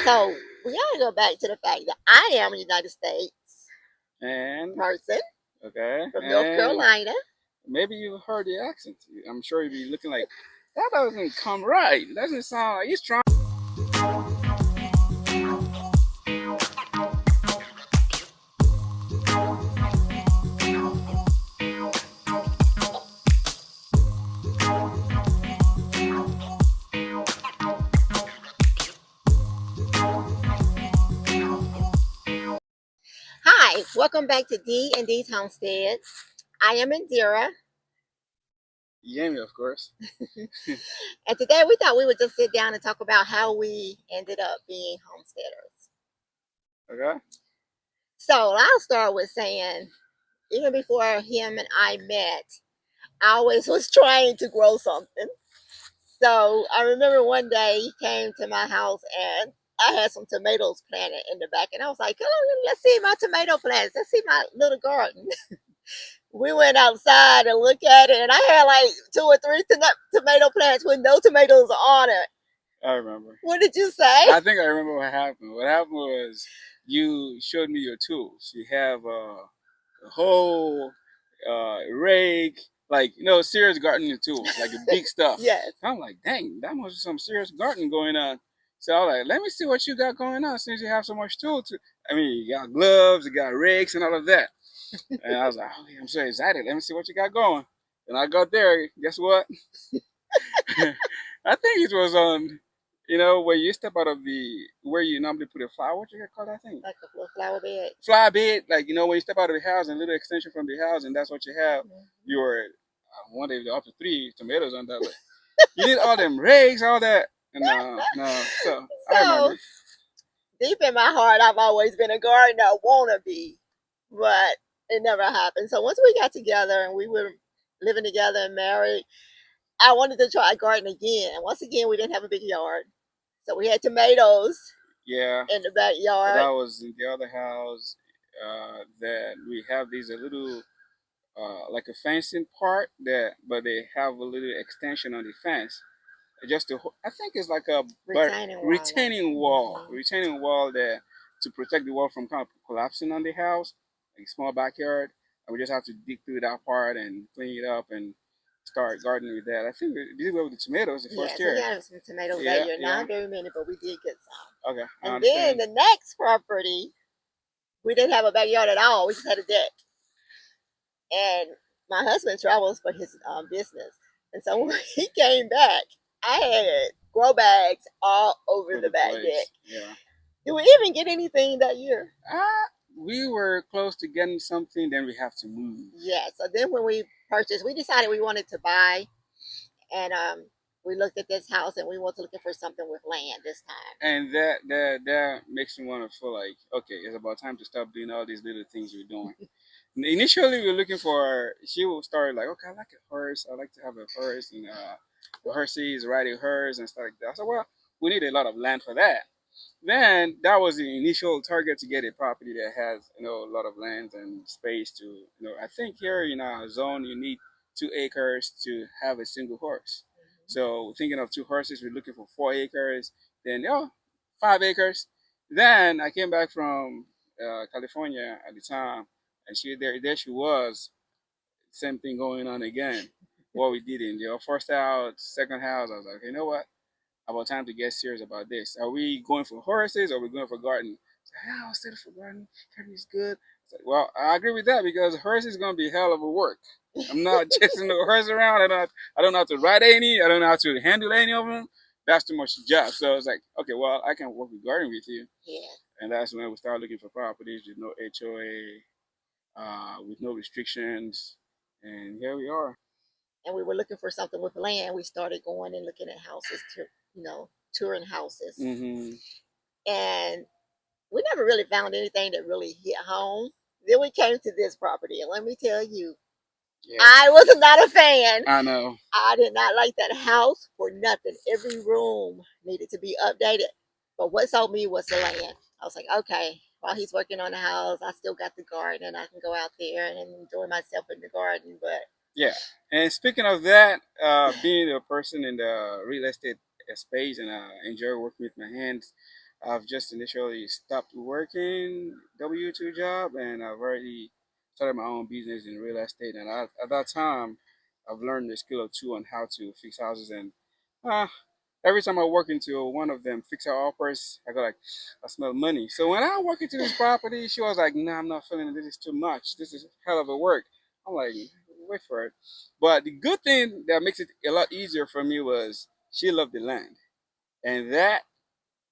So we gotta go back to the fact that I am a United States And person okay, from North and Carolina. maybe you heard the accent. I'm sure you'd be looking like that doesn't come right. It doesn't sound like he's trying. Hi, welcome back to D and D's Homestead. I am Indira, Yemi, of course. and today we thought we would just sit down and talk about how we ended up being homesteaders. Okay. So I'll start with saying, even before him and I met, I always was trying to grow something. So I remember one day he came to my house and I had some tomatoes planted in the back, and I was like, "Come on, let's see my tomato plants. Let's see my little garden." We went outside and looked at it, and I had like two or three tomato plants with no tomatoes on it. I remember. What did you say? I think I remember what happened. What happened was you showed me your tools. You have a whole rake, like serious gardening tools, like the big stuff. Yes. I'm like, dang, that must be some serious gardening going on. So I was like, let me see what you got going on since you have so much tool to. I mean, you got gloves, you got rakes, and all of that. And I was like, okay, I'm so excited. Let me see what you got going. And I got there. Guess what? I think it was on, where you step out of where you normally put a flower. What you call that thing? Like a little flower bed. Flower bed. Like, when you step out of the house and a little extension from the house, and that's what you have. Your, one day, up to 3 tomatoes on that. Like, you need all them rakes, all that. And no. So, I So remember. deep in my heart, I've always been a gardener, wannabe, but it never happened. So once we got together and we were living together and married, I wanted to try garden again. And once again, we didn't have a big yard. So we had tomatoes Yeah. in the But backyard. that was in the other house that we have these a little like a fencing part but they have a little extension on the fence. Just to, I think it's like a retaining wall there to protect the wall from kind of collapsing on the house, like a small backyard. And we just have to dig through that part and clean it up and start gardening with that. I think we did well with the tomatoes the first So we year. had some tomatoes that year. Not very many, but we did get some. Okay, I And then understand. the next property, we didn't have a backyard at all. We just had a deck. And my husband travels for his business. And so when he came back, I had grow bags all over For the the back deck. place, yeah. Did we even get anything that year? We were close to getting something, then we have to move. Yeah. So then when we purchased, we decided we wanted to buy, and we looked at this house, and we wanted to looking for something with land this time. And that makes me want to feel like, okay, it's about time to stop doing all these little things we're doing. Initially, we were looking for. She will start like, okay, I like a horse. I like to have a horse, and the horses riding hers and stuff like that. So, well, we need a lot of land for that. Then that was the initial target to get a property that has a lot of land and space to I think here in our zone you need 2 acres to have a single horse. So thinking of 2 horses, we're looking for 4 acres. Then 5 acres. Then I came back from California at the time, and there she was, same thing going on again. What we did in the first house, second house, I was like, you know what? About time to get serious about this. Are we going for horses or are we going for garden? It's like, yeah, I'll settle for garden. Garden is good. It's like, well, I agree with that because horse is going to be hell of a work. I'm not chasing the horse around. I don't know how to ride any. I don't know how to handle any of them. That's too much job. So it's like, okay, well, I can work with garden with you. Yeah. And that's when we started looking for properties with no HOA, with no restrictions. And here we are. And we were looking for something with land. We started going and looking at houses, touring houses. Mm-hmm. And we never really found anything that really hit home. Then we came to this property, and let me tell you, Yeah. I was not a fan. I know. I did not like that house for nothing. Every room needed to be updated. But what sold me was the land. I was like, okay, while he's working on the house, I still got the garden, and I can go out there and enjoy myself in the garden. But yeah, and speaking of that, being a person in the real estate space and enjoy working with my hands, I've just initially stopped working W-2 job, and I've already started my own business in real estate. And at that time, I've learned the skill of two on how to fix houses. And uh, every time I walk into one of them fixer offers, I go like, I smell money. So when I walk into this property, she was like, "Nah, I'm not feeling it. This is too much. This is hell of a work." I'm like, "Wait for it." But the good thing that makes it a lot easier for me was she loved the land, and that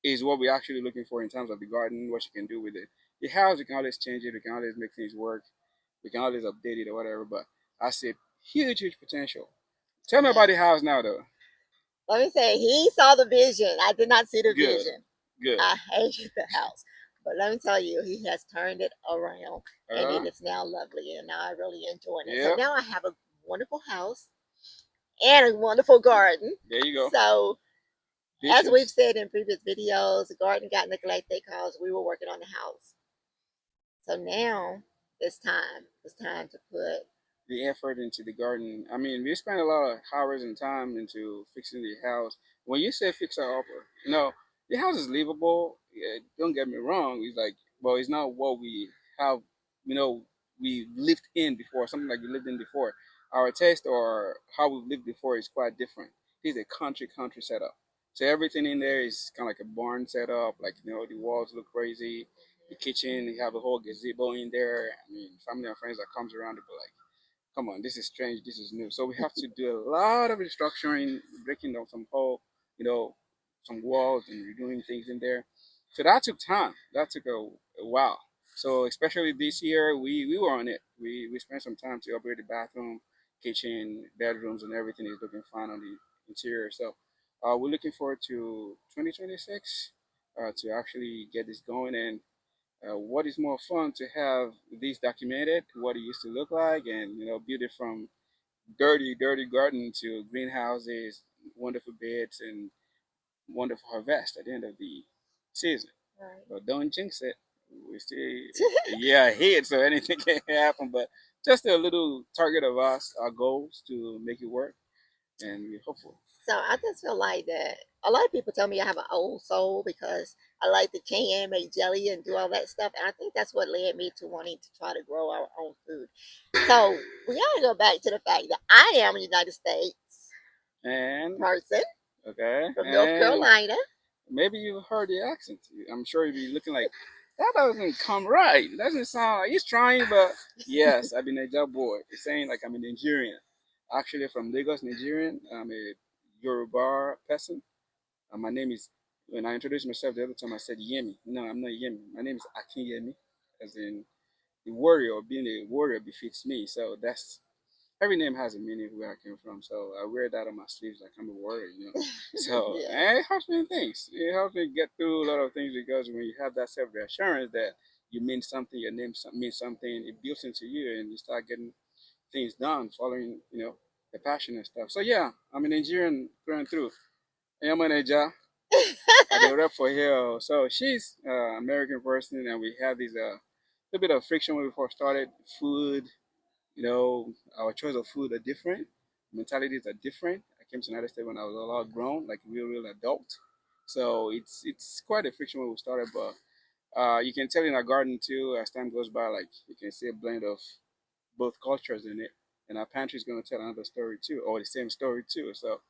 is what we're actually looking for in terms of the garden, what you can do with it. The house, you can always change it, you can always make things work, we can always update it or whatever. But I see huge, huge potential. Tell me about the Yes. house now, though. Let me say, he saw the vision. I did not see the Good, vision. good. I hated the house. But let me tell you, he has turned it around and it Uh, is now lovely. And now I really enjoy it. So yep. now I have a wonderful house and a wonderful garden. There you go. So, as we've Dishes. said in previous videos, the garden got neglected because we were working on the house. So now it's time. It's time to put. The effort into the garden. I mean, we spend a lot of hours and time into fixing the house. When you say fixer upper, the house is livable. Yeah, don't get me wrong. It's like, well, it's not what we have, you know, we lived in before, something like we lived in before. Our taste or how we've lived before is quite different. This is a country setup. So everything in there is kind of like a barn setup. Like, the walls look crazy. The kitchen, you have a whole gazebo in there. I mean, family and friends that comes around to be like, come on, this is strange, this is new. So we have to do a lot of restructuring, breaking down some whole, you know, some walls and redoing things in there. So that took time. That took a while. So especially this year, we were on it. We spent some time to upgrade the bathroom, kitchen, bedrooms, and everything is looking fine on the interior. So we're looking forward to 2026 to actually get this going. And what is more fun to have this documented, what it used to look like, and build it from dirty garden to greenhouses, wonderful beds, and wonderful harvest at the end of the season. Right. But don't jinx it. We still, yeah, ahead, so anything can happen. But just a little target of us, our goals to make it work, and we're hopeful. So I just feel like that a lot of people tell me I have an old soul because I like to can, make jelly, and do all that stuff. And I think that's what led me to wanting to try to grow our own food. So we got to go back to the fact that I am a United States And person okay, from North and Carolina. maybe you heard the accent. I'm sure you'd be looking like, that doesn't come right. It doesn't sound like he's trying, but yes, I've been a job boy. It's saying like I'm a Nigerian. Actually, from Lagos, Nigerian. I'm a Yoruba person. My name is, when I introduced myself the other time, I said Yemi. No, I'm not Yemi. My name is Akin Yemi, as in the warrior, being a warrior befits me. So that's every name has a meaning where I came from. So I wear that on my sleeves like I'm a warrior. So Yeah. and it helps me in things. It helps me get through a lot of things because when you have that self reassurance that you mean something, your name means something, it builds into you and you start getting things done, following, the passion and stuff. So yeah, I'm a Nigerian through and through. I'm a Niger. I did rep for her. So she's American person and we have this little bit of friction when we first started. Food, our choice of food are different, mentalities are different. I came to the United States when I was a lot grown, like a real adult. So it's quite a friction when we started, but you can tell in our garden too. As time goes by, like you can see a blend of both cultures in it, and our pantry is going to tell another story too, or the same story too. So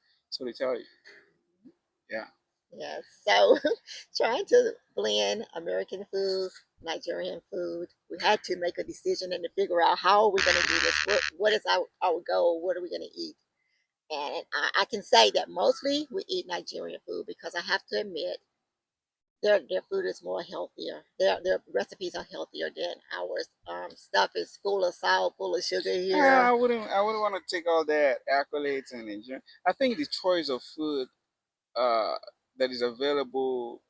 they tell you, yeah. Yes. So trying to blend American food, Nigerian food, we had to make a decision and to figure out how are we going to do this. What is our goal? What are we going to eat? And I can say that mostly we eat Nigerian food because I have to admit their food is more healthier. Their recipes are healthier than ours. Stuff is full of salt, full of sugar here. I wouldn't want to take all that accolades and enjoy. I think the choice of food uh, that is available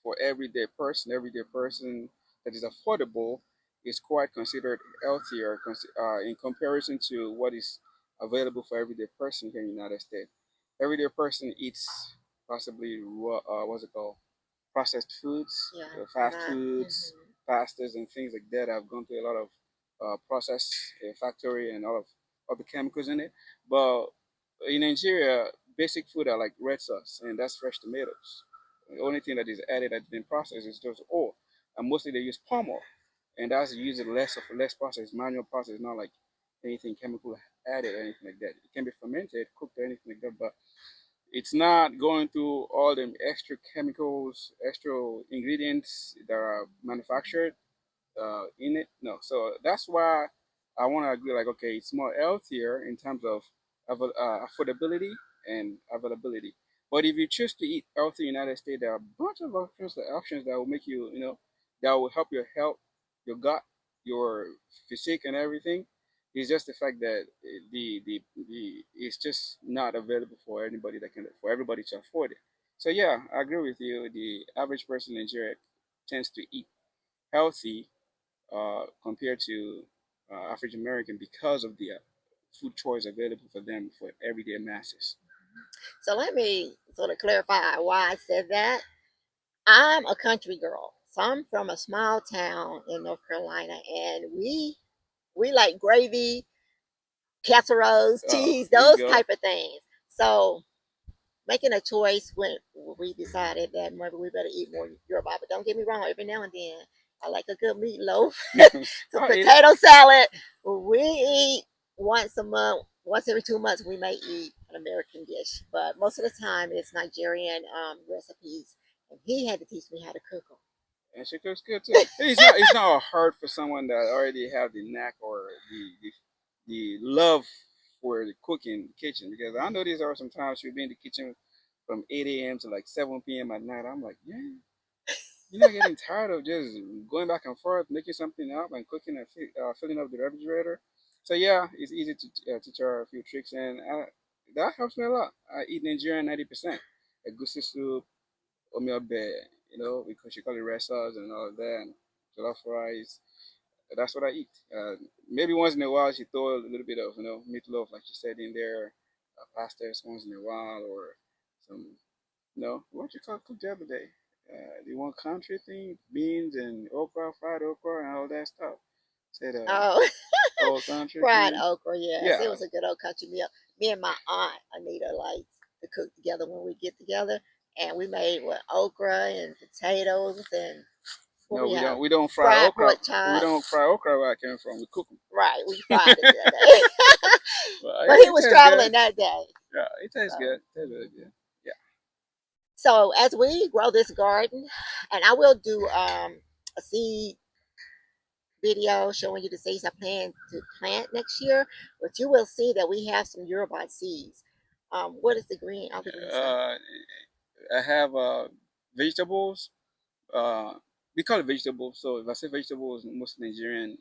for everyday person that is affordable is quite considered healthier in comparison to what is available for everyday person here in the United States. Everyday person eats possibly what's it called, processed foods, Yeah, fast not. foods, Mhm. pastas and things like that. I've gone through a lot of process factory and all the chemicals in it. But in Nigeria, basic food are like red sauce, and that's fresh tomatoes. The only thing that is added that's been processed is just oil. And mostly they use palm oil. And that's using less of a less process, manual process, not like anything chemical added or anything like that. It can be fermented, cooked or anything like that, but it's not going through all the extra chemicals, extra ingredients that are manufactured in it. No, so that's why I want to agree. Like, okay, it's more healthier in terms of affordability and availability. But if you choose to eat healthy in the United States, there are a bunch of options that will make you, that will help your health, your gut, your physique, and everything. It's just the fact that the it's just not available for anybody for everybody to afford it. So yeah, I agree with you. The average person in Nigeria tends to eat healthy compared to African American because of the food choice available for them for everyday masses. So let me sort of clarify why I said that. I'm a country girl. So I'm from a small town in North Carolina, and we like gravy, casseroles, cheese, There you those go. type of things. So making a choice when we decided that maybe we better eat more Yoruba. But don't get me wrong, every now and then I like a good meatloaf, some I'll eat it. potato salad. We eat once a month, once every 2 months we may eat an American dish, but most of the time it's Nigerian recipes. And he had to teach me how to cook them. And she cooks good too. It's not hard for someone that already have the knack or the love for the cooking in the kitchen because I know these are sometimes she'll be in the kitchen from 8 a.m. to like 7 p.m. at night. I'm like, yeah, you're not getting tired of just going back and forth, making something up and cooking and filling up the refrigerator. So yeah, it's easy to teach her a few tricks, and that helps me a lot. I eat Nigerian 90%. Egusi soup, omeobe, because she call it red sauce and all of that, and jollof rice. That's what I eat. Maybe once in a while she throw a little bit of meatloaf, like she said in there, pasta once in a while, or some what you call cooked the other day? The one country thing, beans and okra, fried okra, and all that stuff. Said Oh, old country fried thing. okra, yes, it Yeah, was a good old country meal. Me and my aunt Anita like to cook together when we get together, and we made what okra and potatoes and what no, we we have don't. We don't fry fried okra. pork We chops. don't fry okra where I came from. We cook them. Right, we fried it that day. Well, But yeah, he it was tastes good. traveling that day. Yeah, it tastes So, good. It tastes really good. Yeah. so as we grow this garden, and I will do a seed video showing you the seeds I plan to plant next year, but you will see that we have some Yoruba seeds. What is the green? All the green stuff. Uh, I have vegetables. Uh, we call it vegetables. So if I say vegetables, most Nigerian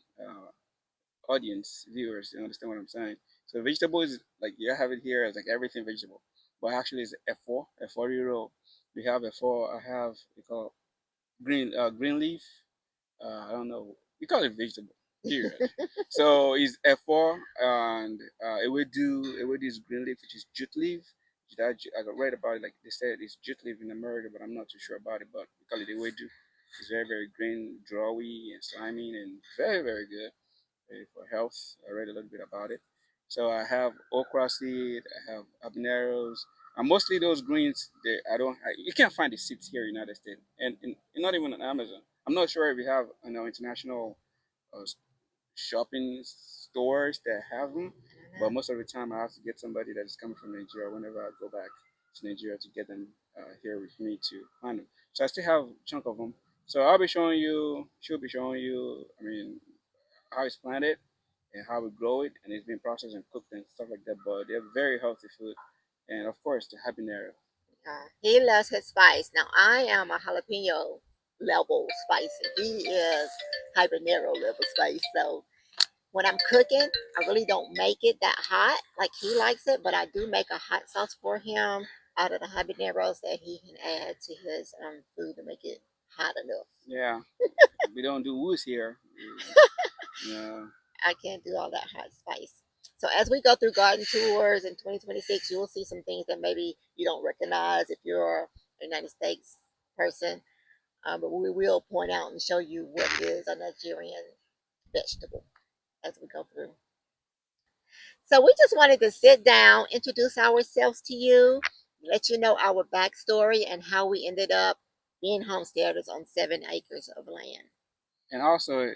audience viewers, you understand what I'm saying. So vegetable is like you have it here as like everything vegetable, but actually it's F4 euro. We have F4. I have we call green leaf. I don't know. We call it vegetable. Period. So it's F4 and it would do is green leaf, which is jute leaf. I got read about it. Like they said, it's jute leaf in America, but I'm not too sure about it. But we call it ewedu. It's very very green, drawy, and slimy, and very very good for health. I read a little bit about it. So I have okra seed, I have habaneros, and mostly those greens. You can't find the seeds here in the United States, and not even on Amazon. I'm not sure if you have international uh, shopping stores that have them, but most of the time I have to get somebody that is coming from Nigeria whenever I go back to Nigeria to get them here with me to find them. So I still have a chunk of them. So I'll be showing you. She'll be showing you. I mean, how it's planted and how we grow it, and it's been processed and cooked and stuff like that. But they're very healthy food, and of course the habanero. He loves his spice. Now I am a jalapeno level spicy. He is habanero level spice. So when I'm cooking, I really don't make it that hot like he likes it, but I do make a hot sauce for him out of the habaneros that he can add to his food to make it hot enough. Yeah, we don't do woos here. Yeah, I can't do all that hot spice. So as we go through garden tours in 2026, you will see some things that maybe you don't recognize if you're a United States person. But we will point out and show you what is a Nigerian vegetable as we go through. So we just wanted to sit down, introduce ourselves to you. let you know our backstory and how we ended up being homesteaders on 7 acres of land. And also,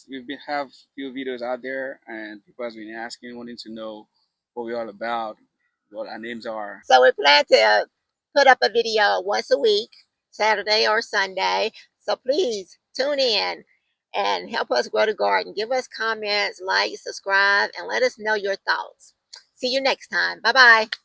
we've been have few videos out there, and people has been asking, wanting to know what we're all about, what our names are. So we plan to put up a video once a week, Saturday or Sunday. So please tune in and help us grow the garden. Give us comments, like, subscribe, and let us know your thoughts. See you next time. Bye bye.